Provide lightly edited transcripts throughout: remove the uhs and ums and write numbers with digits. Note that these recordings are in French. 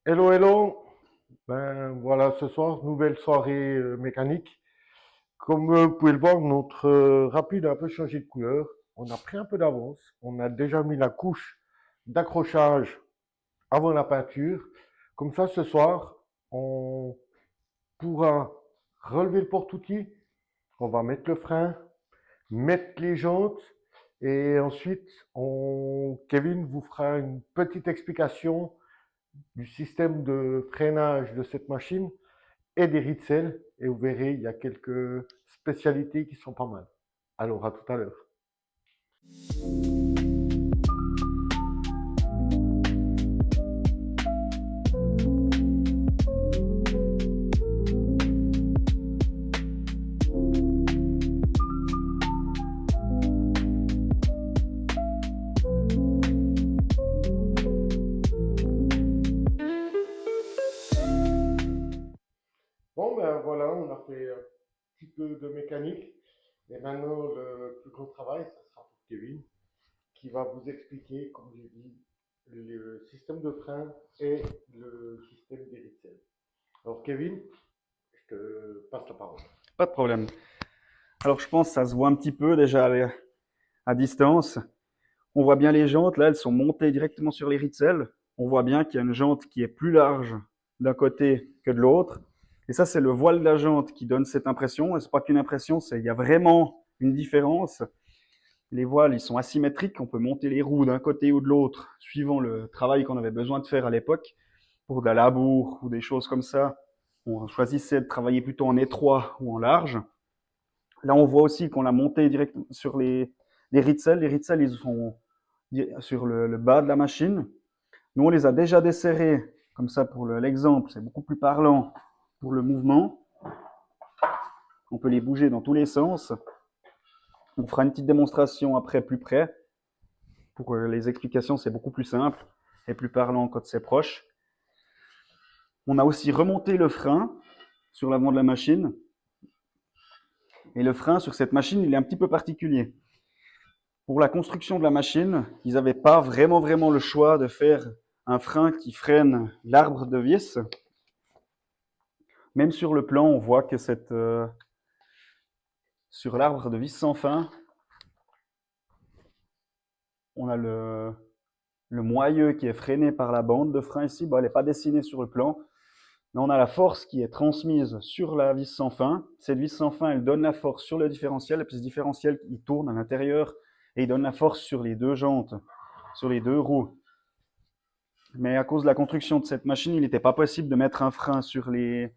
Hello, hello. Ben voilà, ce soir, nouvelle soirée mécanique. Comme vous pouvez le voir, notre rapide a un peu changé de couleur. On a pris un peu d'avance. On a déjà mis la couche d'accrochage avant la peinture. Comme ça, ce soir, on pourra relever le porte-outil. On va mettre le frein, mettre les jantes. Et ensuite, Kevin vous fera une petite explication du système de freinage de cette machine et des Ritzel. Et vous verrez, il y a quelques spécialités qui sont pas mal. Alors, à tout à l'heure. Bon, ben voilà, on a fait un petit peu de mécanique. Et maintenant, le plus gros travail, ça sera pour Kevin, qui va vous expliquer, comme j'ai dit, le système de frein et le système des Ritzel. Alors, Kevin, je te passe la parole. Pas de problème. Alors, je pense que ça se voit un petit peu déjà à distance. On voit bien les jantes. Là, elles sont montées directement sur les Ritzel. On voit bien qu'il y a une jante qui est plus large d'un côté que de l'autre. Et ça, c'est le voile de la jante qui donne cette impression. Et c'est pas qu'une impression, il y a vraiment une différence. Les voiles, ils sont asymétriques. On peut monter les roues d'un côté ou de l'autre, suivant le travail qu'on avait besoin de faire à l'époque. Pour de la labour ou des choses comme ça, on choisissait de travailler plutôt en étroit ou en large. Là, on voit aussi qu'on l'a monté direct sur les Ritzel. Les Ritzel, ils sont sur le bas de la machine. Nous, on les a déjà desserrés, comme ça pour l'exemple, c'est beaucoup plus parlant pour le mouvement. On peut les bouger dans tous les sens. On fera une petite démonstration après plus près. Pour les explications, c'est beaucoup plus simple et plus parlant quand c'est proche. On a aussi remonté le frein sur l'avant de la machine. Et le frein sur cette machine, il est un petit peu particulier. Pour la construction de la machine, ils n'avaient pas vraiment le choix de faire un frein qui freine l'arbre de vis. Même sur le plan, on voit que sur l'arbre de vis sans fin, on a le moyeu qui est freiné par la bande de frein ici. Bon, elle n'est pas dessinée sur le plan, mais on a la force qui est transmise sur la vis sans fin. Cette vis sans fin, elle donne la force sur le différentiel, et puis ce différentiel, il tourne à l'intérieur et il donne la force sur les deux jantes, sur les deux roues. Mais à cause de la construction de cette machine, il n'était pas possible de mettre un frein sur les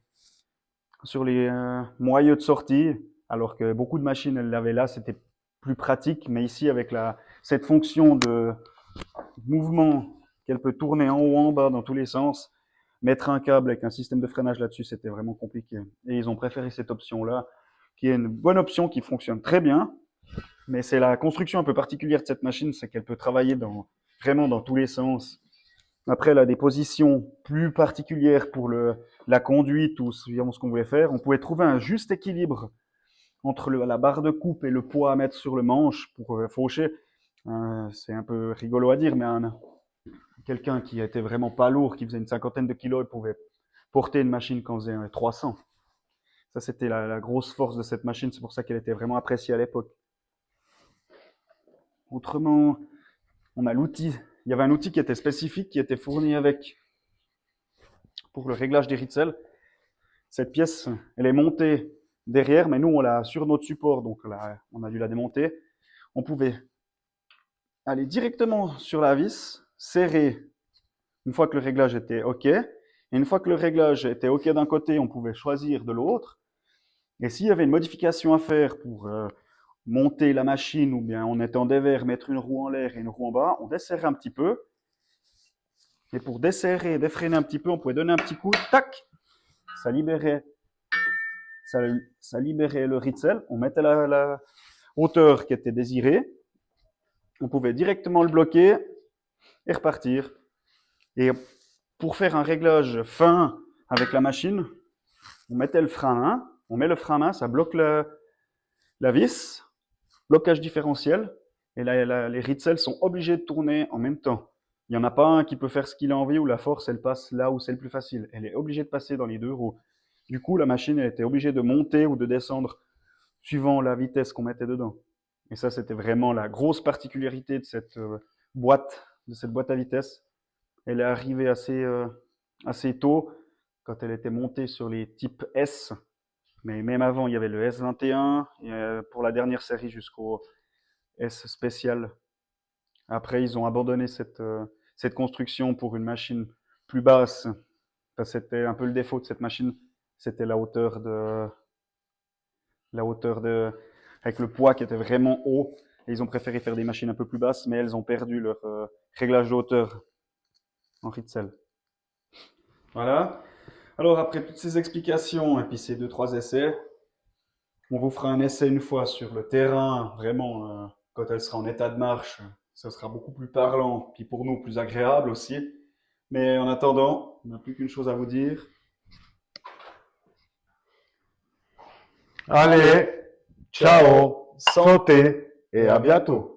moyeux de sortie, alors que beaucoup de machines elles l'avaient là, c'était plus pratique. Mais ici, avec cette fonction de mouvement qu'elle peut tourner en haut, en bas, dans tous les sens, mettre un câble avec un système de freinage là-dessus, c'était vraiment compliqué. Et ils ont préféré cette option-là, qui est une bonne option qui fonctionne très bien. Mais c'est la construction un peu particulière de cette machine, c'est qu'elle peut travailler vraiment dans tous les sens. Après, elle a des positions plus particulières pour la conduite ou suivant ce qu'on voulait faire. On pouvait trouver un juste équilibre entre la barre de coupe et le poids à mettre sur le manche pour faucher. C'est un peu rigolo à dire, mais quelqu'un qui était vraiment pas lourd, qui faisait une cinquantaine de kilos, il pouvait porter une machine qui en faisait 300. Ça, c'était la grosse force de cette machine. C'est pour ça qu'elle était vraiment appréciée à l'époque. Autrement, on a l'outil. Il y avait un outil qui était spécifique, qui était fourni avec pour le réglage des Ritzel. Cette pièce, elle est montée derrière, mais nous, on l'a sur notre support, donc là, on a dû la démonter. On pouvait aller directement sur la vis, serrer une fois que le réglage était OK. Et une fois que le réglage était OK d'un côté, on pouvait choisir de l'autre. Et s'il y avait une modification à faire pour monter la machine, ou bien on était en dévers, mettre une roue en l'air et une roue en bas, on desserrait un petit peu. Et pour desserrer, défreiner un petit peu, on pouvait donner un petit coup, tac, ça libérait ça libérait le Ritzel, on mettait la hauteur qui était désirée, on pouvait directement le bloquer et repartir. Et pour faire un réglage fin avec la machine, on mettait le frein à main, on met le frein à main, ça bloque la vis, blocage différentiel, et là, les Ritzel sont obligés de tourner en même temps. Il n'y en a pas un qui peut faire ce qu'il a envie où la force, elle passe là où c'est le plus facile. Elle est obligée de passer dans les deux roues. Du coup, la machine, elle était obligée de monter ou de descendre suivant la vitesse qu'on mettait dedans. Et ça, c'était vraiment la grosse particularité de cette boîte à vitesse. Elle est arrivée assez tôt, quand elle était montée sur les types S. Mais même avant, il y avait le S21, et pour la dernière série jusqu'au S spécial. Après, ils ont abandonné cette construction pour une machine plus basse. C'était un peu le défaut de cette machine, c'était avec le poids qui était vraiment haut. Et ils ont préféré faire des machines un peu plus basses, mais elles ont perdu leur réglage de hauteur en Ritzel. Voilà. Alors après toutes ces explications et puis ces 2-3 essais, on vous fera un essai une fois sur le terrain, vraiment, quand elle sera en état de marche. Ça sera beaucoup plus parlant, puis pour nous plus agréable aussi. Mais en attendant, on n'a plus qu'une chose à vous dire. Allez, ciao, santé et à bientôt.